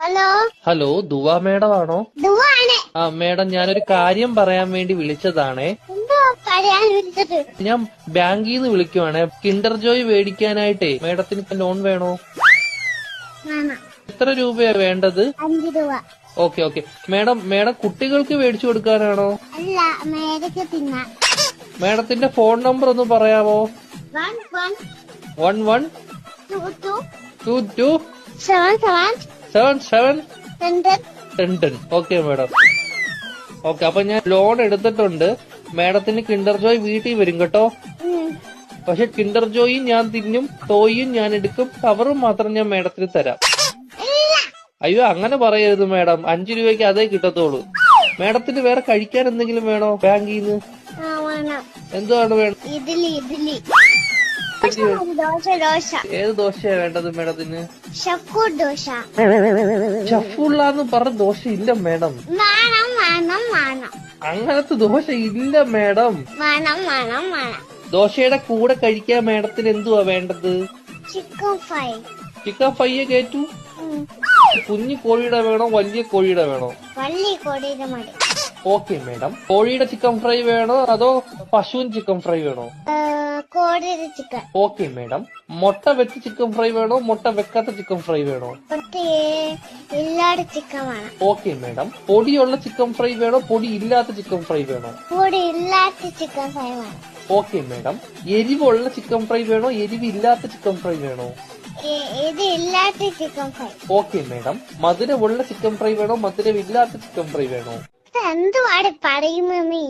Hello hello ദുവ madam ആണോ? ദുവാണ്. Madam ഞാനൊരു കാര്യം പറയാൻ വേണ്ടി വിളിച്ചതാണേ. എന്തോ പറയാൻ വിളിച്ചത്? ഞാൻ ബാങ്കിൽ നിന്ന് വിളിക്കുവാണേ. കിൻഡർ ജോയ് മേടിക്കാനായിട്ടേ മേഡത്തിന് ഇപ്പൊ ലോൺ വേണോ? വേണം. എത്ര രൂപയാ വേണ്ടത്? 5 രൂപ. ഓക്കെ മേഡം കുട്ടികൾക്ക് മേടിച്ചു കൊടുക്കാനാണോ? അല്ല, മേടക്ക് തിന്നാൻ. മേഡത്തിന്റെ ഫോൺ നമ്പർ ഒന്ന് പറയാമോ? 11 11 22 22 77 77 10. 10. Okay madam. ഓക്കെ, അപ്പൊ ഞാൻ ലോൺ എടുത്തിട്ടുണ്ട്. മേഡത്തിന് കിൻഡർ ജോയ് വീട്ടിൽ വരും കേട്ടോ. പക്ഷെ കിൻഡർ ജോയും ഞാൻ തിന്നും, ടോയും ഞാൻ എടുക്കും, കവറും മാത്രം ഞാൻ മേഡത്തിന് തരാം. അയ്യോ അങ്ങനെ പറയരുത് മേഡം, 5 രൂപയ്ക്ക് അതേ കിട്ടത്തുള്ളൂ. മേഡത്തിന് വേറെ കഴിക്കാൻ എന്തെങ്കിലും വേണോ ബാങ്കിൽ നിന്ന്? എന്താണ് വേണം? ഇഡ്ഡലി. ദോശ. ഏത് ദോശയാ വേണ്ടത് മേഡത്തിന്? ഷക്കൂർ ദോശ. ഷഫുള്ളാന്ന് പറഞ്ഞ ദോശ ഇല്ല മേഡം. വേണം. അങ്ങനത്തെ ദോശ ഇല്ല മേഡം. വേണം. ദോശയുടെ കൂടെ കഴിക്കാൻ മേഡത്തിന് എന്തുവാ വേണ്ടത്? Chicken fry. ചിക്കൻ ഫ്രൈയെ കേറ്റു. കുഞ്ഞു കോഴിയുടെ വേണോ വലിയ കോഴിയുടെ വേണോ? വള്ളി കൊടിയുടെ മടി. Okay madam. കോഴിയുടെ ചിക്കൻ ഫ്രൈ വേണോ അതോ പശുവിൻ ചിക്കൻ ഫ്രൈ വേണോ? കോടിയുടെ ചിക്കൻ. Okay madam. മുട്ട വെച്ച ചിക്കൻ ഫ്രൈ വേണോ മുട്ട വെക്കാത്ത ചിക്കൻ ഫ്രൈ വേണോ? ഇല്ലാത്ത ചിക്കൻ വേണം. Okay madam. പൊടിയുള്ള ചിക്കൻ ഫ്രൈ വേണോ പൊടി ഇല്ലാത്ത ചിക്കൻ ഫ്രൈ വേണോ? പൊടി ഇല്ലാത്ത ചിക്കൻ ഫ്രൈ വേണം. Okay madam. എരിവുള്ള ചിക്കൻ ഫ്രൈ വേണോ എരിവില്ലാത്ത ചിക്കൻ ഫ്രൈ വേണോ? ഇത് ഇല്ലാത്ത ചിക്കൻ ഫ്രൈ. Okay madam. മധുരമുള്ള ചിക്കൻ ഫ്രൈ വേണോ മധുരമില്ലാത്ത ചിക്കൻ ഫ്രൈ വേണോ? എന്തുവാണ് പറയുന്നത് നീ?